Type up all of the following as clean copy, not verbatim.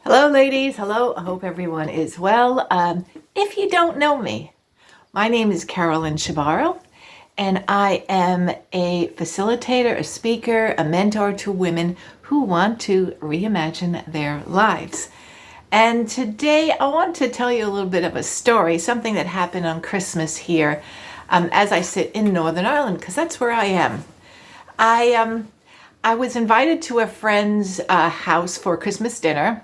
Hello, ladies. Hello. I hope everyone is well. If you don't know me, my name is Carolyn Shabaro, and I am a facilitator, a speaker, a mentor to women who want to reimagine their lives. And today I want to tell you a little bit of a story, something that happened on Christmas here as I sit in Northern Ireland, because that's where I am. I was invited to a friend's house for Christmas dinner,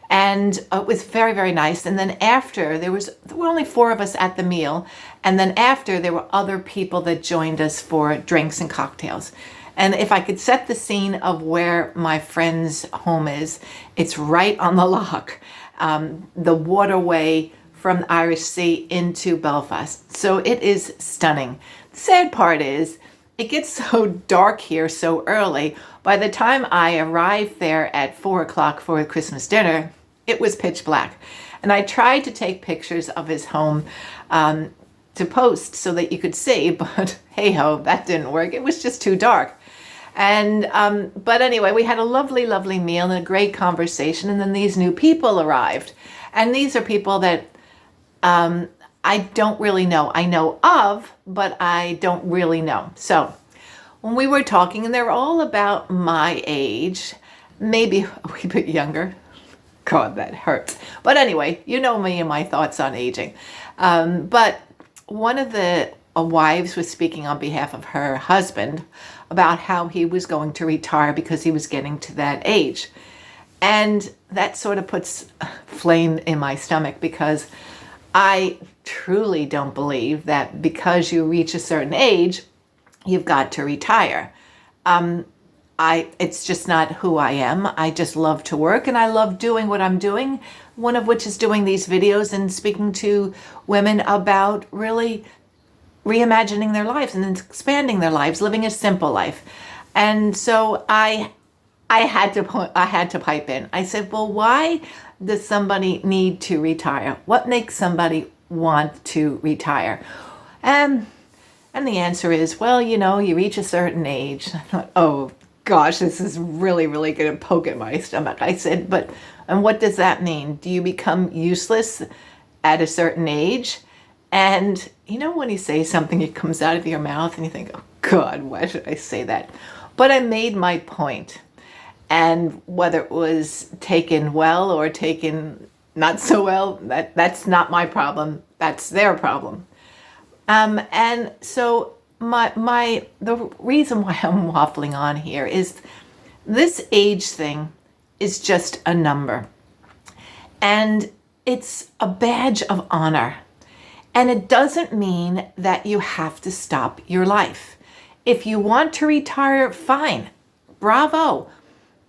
and it was very, very nice. And then after, there were only 4 of us at the meal, and then after, there were other people that joined us for drinks and cocktails. And if I could set the scene of where my friend's home is, it's right on the loch, the waterway from the Irish Sea into Belfast. So it is stunning. The sad part is, it gets so dark here so early. By the time I arrived there at 4 o'clock for Christmas dinner, it was pitch black. And I tried to take pictures of his home to post so that you could see, but hey ho, that didn't work. It was just too dark. And but anyway, we had a lovely, lovely meal and a great conversation. And then these new people arrived. And these are people that I don't really know. I know of, but I don't really know. So when we were talking, and they're all about my age, maybe a wee bit younger. God, that hurts. But anyway, you know me and my thoughts on aging. But one of the wives was speaking on behalf of her husband about how he was going to retire because he was getting to that age. And that sort of puts a flame in my stomach, because I truly don't believe that because you reach a certain age, you've got to retire. It's just not who I am. I just love to work, and I love doing what I'm doing, one of which is doing these videos and speaking to women about really reimagining their lives and expanding their lives, living a simple life. And so I had to pipe in. I said, well, why does somebody need to retire? What makes somebody want to retire? And the answer is, well, you reach a certain age. I thought, oh gosh, this is really, really going to poke at my stomach. I said, and what does that mean? Do you become useless at a certain age? And when you say something, it comes out of your mouth and you think, oh God, why should I say that? But I made my point. And whether it was taken well or taken not so well, that's not my problem. That's their problem. And so the reason why I'm waffling on here is this age thing is just a number. And it's a badge of honor. And it doesn't mean that you have to stop your life. If you want to retire, fine. Bravo.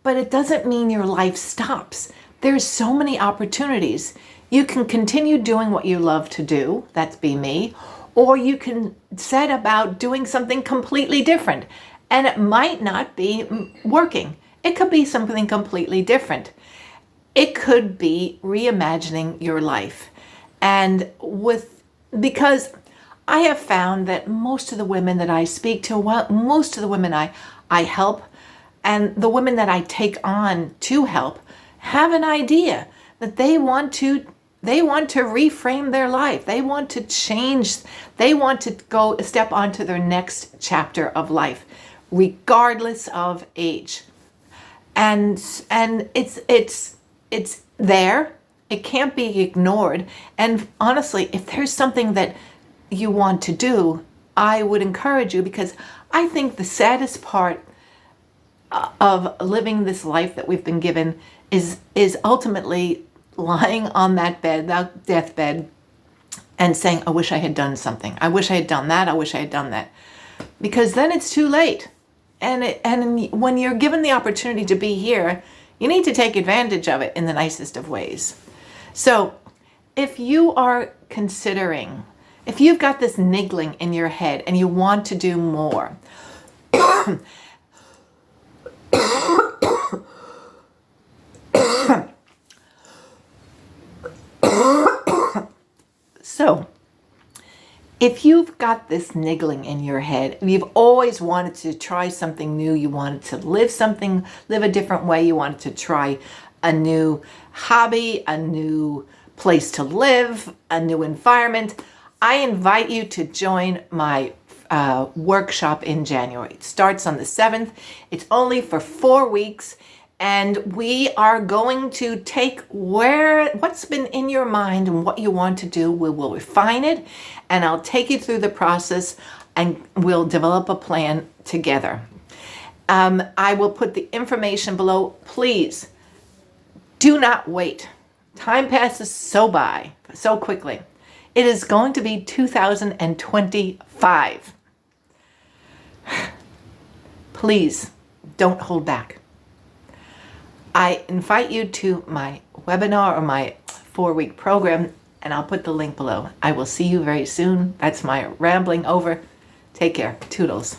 But it doesn't mean your life stops. There's so many opportunities. You can continue doing what you love to do, that's be me, or you can set about doing something completely different. And it might not be working. It could be something completely different. It could be reimagining your life. And because I have found that most of the women that I speak to, most of the women I help, and the women that I take on to help, have an idea that they want to reframe their life. They want to change. They want to go step onto their next chapter of life, regardless of age. And it's there. It can't be ignored. And honestly, if there's something that you want to do, I would encourage you, because I think the saddest part of living this life that we've been given is ultimately lying on that deathbed, and saying, I wish I had done something. I wish I had done that. I wish I had done that. Because then it's too late. And when you're given the opportunity to be here, you need to take advantage of it in the nicest of ways. So if you are considering, if you've got this niggling in your head and you want to do more, so if you've got this niggling in your head, and you've always wanted to try something new, you wanted to live a different way, you wanted to try a new hobby, a new place to live, a new environment, I invite you to join my workshop in January. It starts on the 7th. It's only for 4 weeks. And we are going to take what's been in your mind and what you want to do. We will refine it, and I'll take you through the process, and we'll develop a plan together. I will put the information below. Please do not wait. Time passes so quickly. It is going to be 2025. Please don't hold back. I invite you to my webinar or my 4-week program, and I'll put the link below. I will see you very soon. That's my rambling over. Take care. Toodles.